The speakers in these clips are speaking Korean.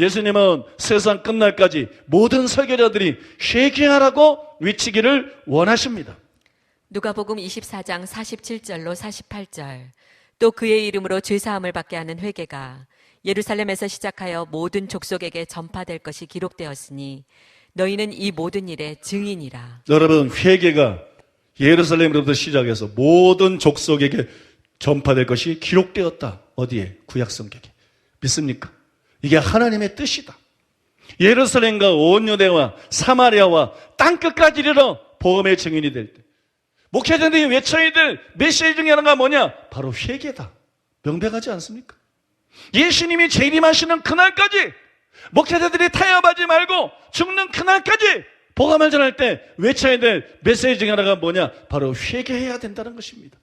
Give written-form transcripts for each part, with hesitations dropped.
예수님은 세상 끝날까지 모든 설교자들이 회개하라고 외치기를 원하십니다. 누가복음 24장 47절로 48절. 또 그의 이름으로 죄사함을 받게 하는 회개가 예루살렘에서 시작하여 모든 족속에게 전파될 것이 기록되었으니 너희는 이 모든 일의 증인이라. 여러분, 회개가 예루살렘으로부터 시작해서 모든 족속에게 전파될 것이 기록되었다. 어디에? 구약성경에. 믿습니까? 이게 하나님의 뜻이다. 예루살렘과 온 유대와 사마리아와 땅끝까지 이르러 복음의 증인이 될 때, 목회자들이 외쳐야 될 메시지 중에 하나가 뭐냐? 바로 회개다. 명백하지 않습니까? 예수님이 재림하시는 그날까지, 목회자들이 타협하지 말고 죽는 그날까지 복음을 전할 때 외쳐야 될 메시지 중에 하나가 뭐냐? 바로 회개해야 된다는 것입니다.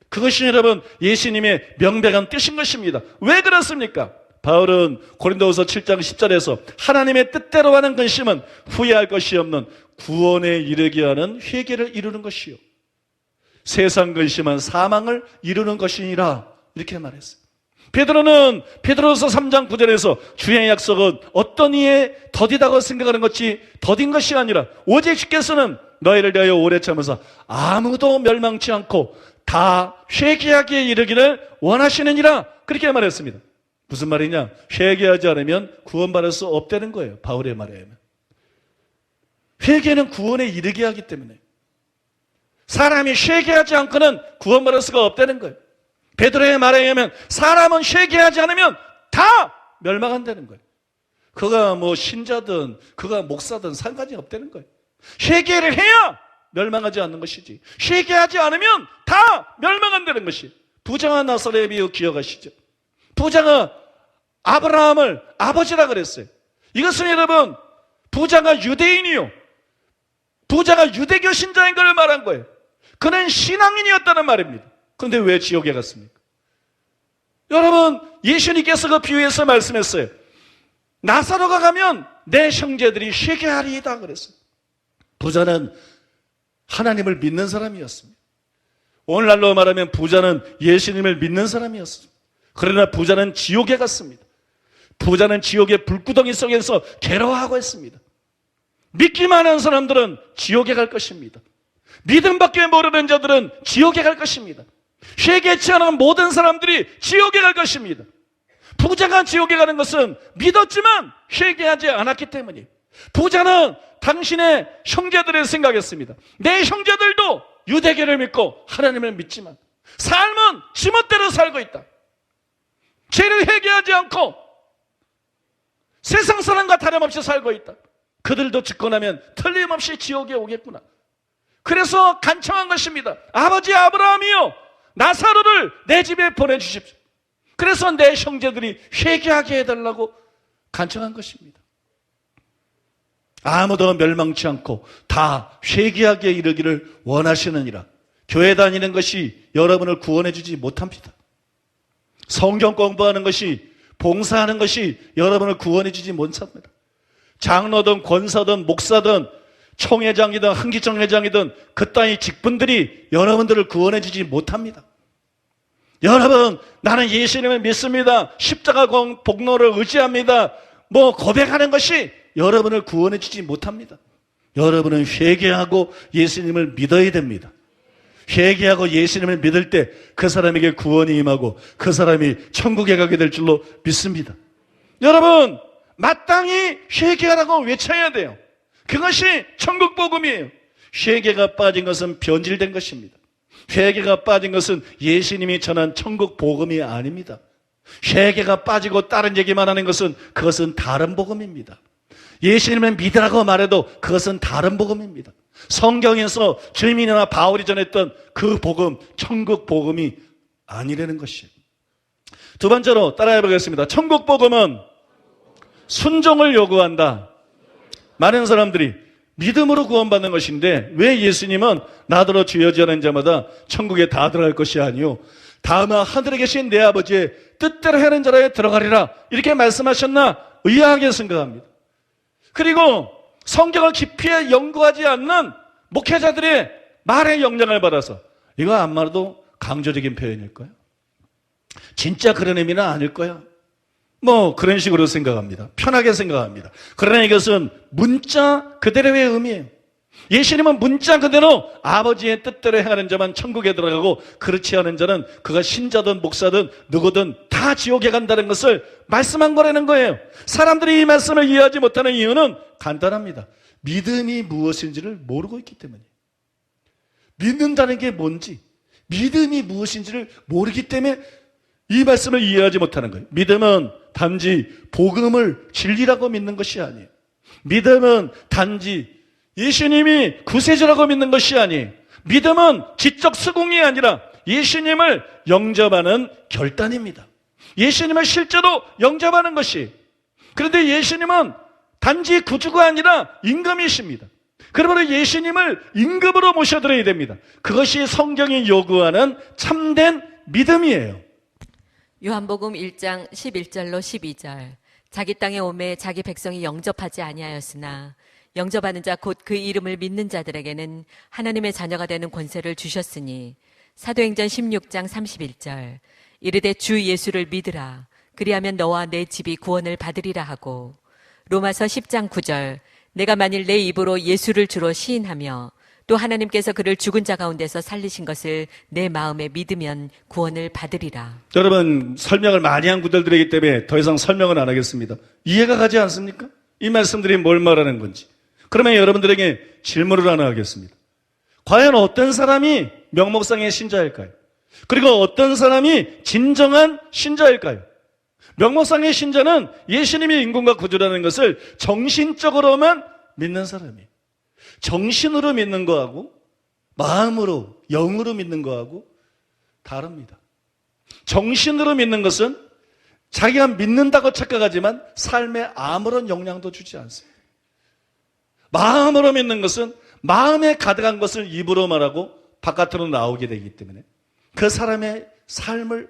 그것이 여러분 예수님의 명백한 뜻인 것입니다. 왜 그렇습니까? 바울은 고린도후서 7장 10절에서 하나님의 뜻대로 하는 근심은 후회할 것이 없는 구원에 이르게 하는 회개를 이루는 것이요, 세상 근심은 사망을 이루는 것이니라, 이렇게 말했어요. 베드로서 3장 9절에서 주의 약속은 어떤 이에 더디다고 생각하는 것이 더딘 것이 아니라 오직 주께서는 너희를 위하여 오래 참으사 아무도 멸망치 않고 다 회개하기에 이르기를 원하시느니라, 그렇게 말했습니다. 무슨 말이냐? 회개하지 않으면 구원받을 수 없다는 거예요. 바울의 말에 의하면. 회개는 구원에 이르게 하기 때문에 사람이 회개하지 않고는 구원받을 수가 없다는 거예요. 베드로의 말에 의하면 사람은 회개하지 않으면 다 멸망한다는 거예요. 그가 뭐 신자든 그가 목사든 상관이 없다는 거예요. 회개를 해야 멸망하지 않는 것이지, 회개하지 않으면 다 멸망한다는 것이. 부자와 나사로의 비유 기억하시죠? 부자가 아브라함을 아버지라 그랬어요. 이것은 여러분 부자가 유대인이요, 부자가 유대교 신자인 걸 말한 거예요. 그는 신앙인이었다는 말입니다. 그런데 왜 지옥에 갔습니까? 여러분, 예수님께서 그 비유에서 말씀했어요. 나사로가 가면 내 형제들이 회개하리이다 그랬어요. 부자는 하나님을 믿는 사람이었습니다. 오늘날로 말하면 부자는 예수님을 믿는 사람이었습니다. 그러나 부자는 지옥에 갔습니다. 부자는 지옥의 불구덩이 속에서 괴로워하고 있습니다. 믿기만 하는 사람들은 지옥에 갈 것입니다. 믿음밖에 모르는 자들은 지옥에 갈 것입니다. 회개치 않은 모든 사람들이 지옥에 갈 것입니다. 부자가 지옥에 가는 것은 믿었지만 회개하지 않았기 때문이에요. 부자는 당신의 형제들을 생각했습니다. 내 형제들도 유대교를 믿고 하나님을 믿지만 삶은 지멋대로 살고 있다. 죄를 회개하지 않고 세상 사람과 다름없이 살고 있다. 그들도 죽고 나면 틀림없이 지옥에 오겠구나. 그래서 간청한 것입니다. 아버지 아브라함이요, 나사로를 내 집에 보내주십시오. 그래서 내 형제들이 회개하게 해달라고 간청한 것입니다. 아무도 멸망치 않고 다 회개하게 이르기를 원하시느니라. 교회 다니는 것이 여러분을 구원해 주지 못합니다. 성경 공부하는 것이, 봉사하는 것이 여러분을 구원해 주지 못합니다. 장로든 권사든 목사든 총회장이든 한기총회장이든 그 따위 직분들이 여러분들을 구원해 주지 못합니다. 여러분, 나는 예수님을 믿습니다, 십자가 복로를 의지합니다, 뭐 고백하는 것이 여러분을 구원해 주지 못합니다. 여러분은 회개하고 예수님을 믿어야 됩니다. 회개하고 예수님을 믿을 때 그 사람에게 구원이 임하고 그 사람이 천국에 가게 될 줄로 믿습니다. 여러분, 마땅히 회개하라고 외쳐야 돼요. 그것이 천국 복음이에요. 회개가 빠진 것은 변질된 것입니다. 회개가 빠진 것은 예수님이 전한 천국 복음이 아닙니다. 회개가 빠지고 다른 얘기만 하는 것은 그것은 다른 복음입니다. 예수님을 믿으라고 말해도 그것은 다른 복음입니다. 성경에서 주님이나 바울이 전했던 그 복음, 천국 복음이 아니라는 것이에요. 두 번째로 따라해 보겠습니다. 천국 복음은 순종을 요구한다. 많은 사람들이 믿음으로 구원받는 것인데 왜 예수님은 나더러 주여지 하는 자마다 천국에 다 들어갈 것이 아니요 다만 하늘에 계신 내 아버지의 뜻대로 하는 자라에 들어가리라, 이렇게 말씀하셨나 의아하게 생각합니다. 그리고 성경을 깊이 연구하지 않는 목회자들의 말의 영향을 받아서 이거 안 말해도 강조적인 표현일 거야, 진짜 그런 의미는 아닐 거야, 그런 식으로 생각합니다. 편하게 생각합니다. 그러나 이것은 문자 그대로의 의미예요. 예수님은 문자 그대로 아버지의 뜻대로 행하는 자만 천국에 들어가고 그렇지 않은 자는 그가 신자든 목사든 누구든 다 지옥에 간다는 것을 말씀한 거라는 거예요. 사람들이 이 말씀을 이해하지 못하는 이유는 간단합니다. 믿음이 무엇인지를 모르고 있기 때문이에요. 믿는다는 게 뭔지, 믿음이 무엇인지를 모르기 때문에 이 말씀을 이해하지 못하는 거예요. 믿음은 단지 복음을 진리라고 믿는 것이 아니에요. 믿음은 단지 예수님이 구세주라고 믿는 것이 아니에요. 믿음은 지적 수긍이 아니라 예수님을 영접하는 결단입니다. 예수님을 실제로 영접하는 것이. 그런데 예수님은 단지 구주가 아니라 임금이십니다. 그러므로 예수님을 임금으로 모셔드려야 됩니다. 그것이 성경이 요구하는 참된 믿음이에요. 요한복음 1장 11절로 12절. 자기 땅에 오매 자기 백성이 영접하지 아니하였으나 영접하는 자 곧 그 이름을 믿는 자들에게는 하나님의 자녀가 되는 권세를 주셨으니. 사도행전 16장 31절. 이르되 주 예수를 믿으라. 그리하면 너와 내 집이 구원을 받으리라 하고. 로마서 10장 9절. 내가 만일 내 입으로 예수를 주로 시인하며 또 하나님께서 그를 죽은 자 가운데서 살리신 것을 내 마음에 믿으면 구원을 받으리라. 여러분, 설명을 많이 한 구절들이기 때문에 더 이상 설명은 안 하겠습니다. 이해가 가지 않습니까? 이 말씀들이 뭘 말하는 건지. 그러면 여러분들에게 질문을 하나 하겠습니다. 과연 어떤 사람이 명목상의 신자일까요? 그리고 어떤 사람이 진정한 신자일까요? 명목상의 신자는 예수님이 임금과 구주라는 것을 정신적으로만 믿는 사람이에요. 정신으로 믿는 거하고 마음으로, 영으로 믿는 거하고 다릅니다. 정신으로 믿는 것은 자기가 믿는다고 착각하지만 삶에 아무런 영향도 주지 않습니다. 마음으로 믿는 것은 마음에 가득한 것을 입으로 말하고 바깥으로 나오게 되기 때문에 그 사람의 삶을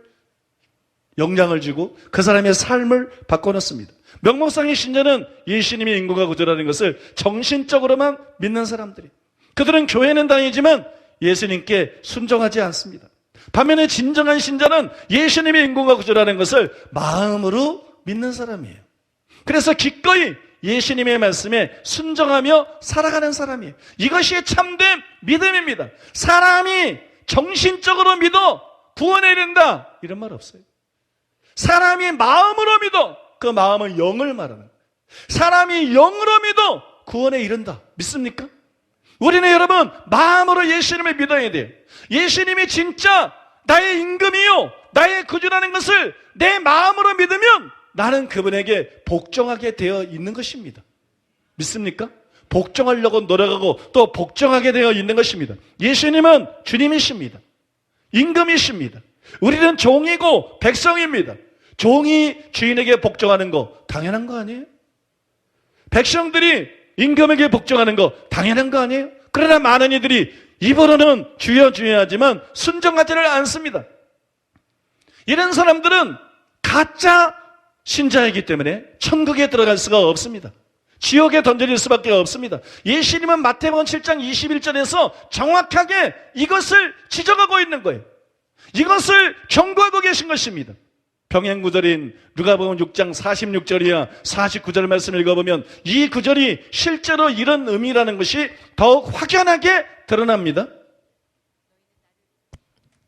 영향을 주고 그 사람의 삶을 바꿔놓습니다. 명목상의 신자는 예수님이 인구가 구주라는 것을 정신적으로만 믿는 사람들이. 그들은 교회는 다니지만 예수님께 순종하지 않습니다. 반면에 진정한 신자는 예수님이 인구가 구주라는 것을 마음으로 믿는 사람이에요. 그래서 기꺼이 예수님의 말씀에 순종하며 살아가는 사람이에요. 이것이 참된 믿음입니다. 사람이 정신적으로 믿어 구원에 이른다 이런 말 없어요. 사람이 마음으로 믿어 그 마음은 영을 말하는 거예요. 사람이 영으로 믿어 구원에 이른다. 믿습니까? 우리는 여러분 마음으로 예수님을 믿어야 돼요. 예수님이 진짜 나의 임금이요 나의 구주라는 것을 내 마음으로 믿으면 나는 그분에게 복종하게 되어 있는 것입니다. 믿습니까? 복종하려고 노력하고 또 복종하게 되어 있는 것입니다. 예수님은 주님이십니다. 임금이십니다. 우리는 종이고 백성입니다. 종이 주인에게 복종하는 거 당연한 거 아니에요? 백성들이 임금에게 복종하는 거 당연한 거 아니에요? 그러나 많은 이들이 입으로는 주여 주여 하지만 순종하지를 않습니다. 이런 사람들은 가짜 신자이기 때문에 천국에 들어갈 수가 없습니다. 지옥에 던져질 수밖에 없습니다. 예수님은 마태복음 7장 21절에서 정확하게 이것을 지적하고 있는 거예요. 이것을 경고하고 계신 것입니다. 병행구절인 누가복음 6장 46절이야 49절 말씀을 읽어보면 이 구절이 실제로 이런 의미라는 것이 더욱 확연하게 드러납니다.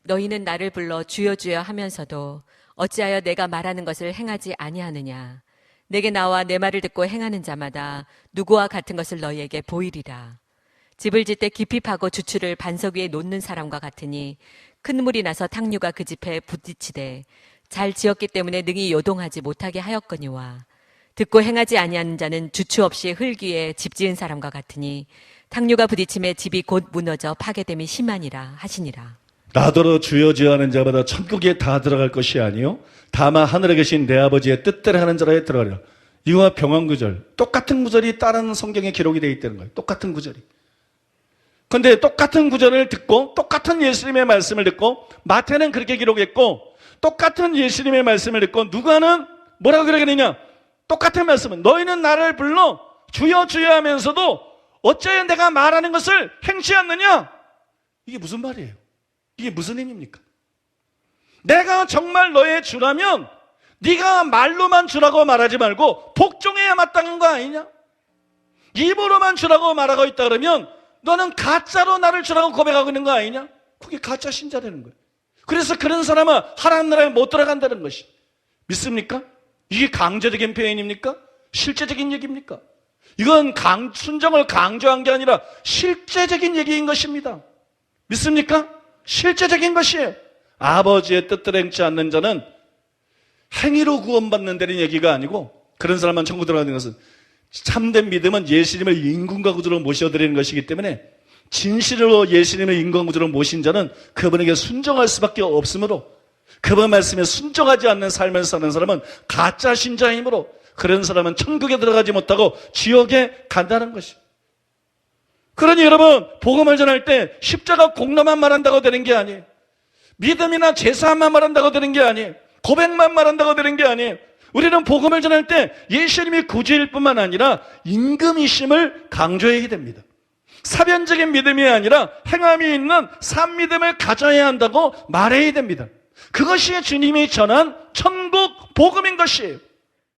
너희는 나를 불러 주여 주여 하면서도 어찌하여 내가 말하는 것을 행하지 아니하느냐. 내게 나와 내 말을 듣고 행하는 자마다 누구와 같은 것을 너희에게 보이리라. 집을 짓되 깊이 파고 주추를 반석 위에 놓는 사람과 같으니 큰 물이 나서 탕류가 그 집에 부딪히되 잘 지었기 때문에 능히 요동하지 못하게 하였거니와 듣고 행하지 아니하는 자는 주추 없이 흙 위에 집 지은 사람과 같으니 탕류가 부딪힘에 집이 곧 무너져 파괴됨이 심하니라 하시니라. 나더러 주여 주여 하는 자마다 천국에 다 들어갈 것이 아니요 다만 하늘에 계신 내 아버지의 뜻대로 하는 자라에 들어가리라. 이와 병왕구절 똑같은 구절이 다른 성경에 기록이 되어 있다는 거예요. 똑같은 구절이. 그런데 똑같은 구절을 듣고 똑같은 예수님의 말씀을 듣고 마태는 그렇게 기록했고 똑같은 예수님의 말씀을 듣고 누가는 뭐라고 기록했느냐. 똑같은 말씀은 너희는 나를 불러 주여 주여 하면서도 어찌하여 내가 말하는 것을 행치 않느냐. 이게 무슨 말이에요? 이게 무슨 의미입니까? 내가 정말 너의 주라면 네가 말로만 주라고 말하지 말고 복종해야 마땅한 거 아니냐? 입으로만 주라고 말하고 있다 그러면 너는 가짜로 나를 주라고 고백하고 있는 거 아니냐? 그게 가짜 신자라는 거예요. 그래서 그런 사람은 하나님 나라에 못 들어간다는 것이. 믿습니까? 이게 강조적인 표현입니까? 실제적인 얘기입니까? 이건 순종을 강조한 게 아니라 실제적인 얘기인 것입니다. 믿습니까? 실제적인 것이에요. 아버지의 뜻대로 행치 않는 자는 행위로 구원받는다는 얘기가 아니고, 그런 사람만 천국 들어가는 것은, 참된 믿음은 예수님을 인간과 구주로 모셔드리는 것이기 때문에 진실로 예수님을 인간 구주로 모신 자는 그분에게 순종할 수밖에 없으므로, 그분 말씀에 순종하지 않는 삶을 사는 사람은 가짜 신자이므로 그런 사람은 천국에 들어가지 못하고 지옥에 간다는 것이에요. 그러니 여러분, 복음을 전할 때 십자가 공로만 말한다고 되는 게 아니에요. 믿음이나 제사만 말한다고 되는 게 아니에요. 고백만 말한다고 되는 게 아니에요. 우리는 복음을 전할 때 예수님이 구주일 뿐만 아니라 임금이심을 강조해야 됩니다. 사변적인 믿음이 아니라 행함이 있는 산 믿음을 가져야 한다고 말해야 됩니다. 그것이 주님이 전한 천국 복음인 것이에요.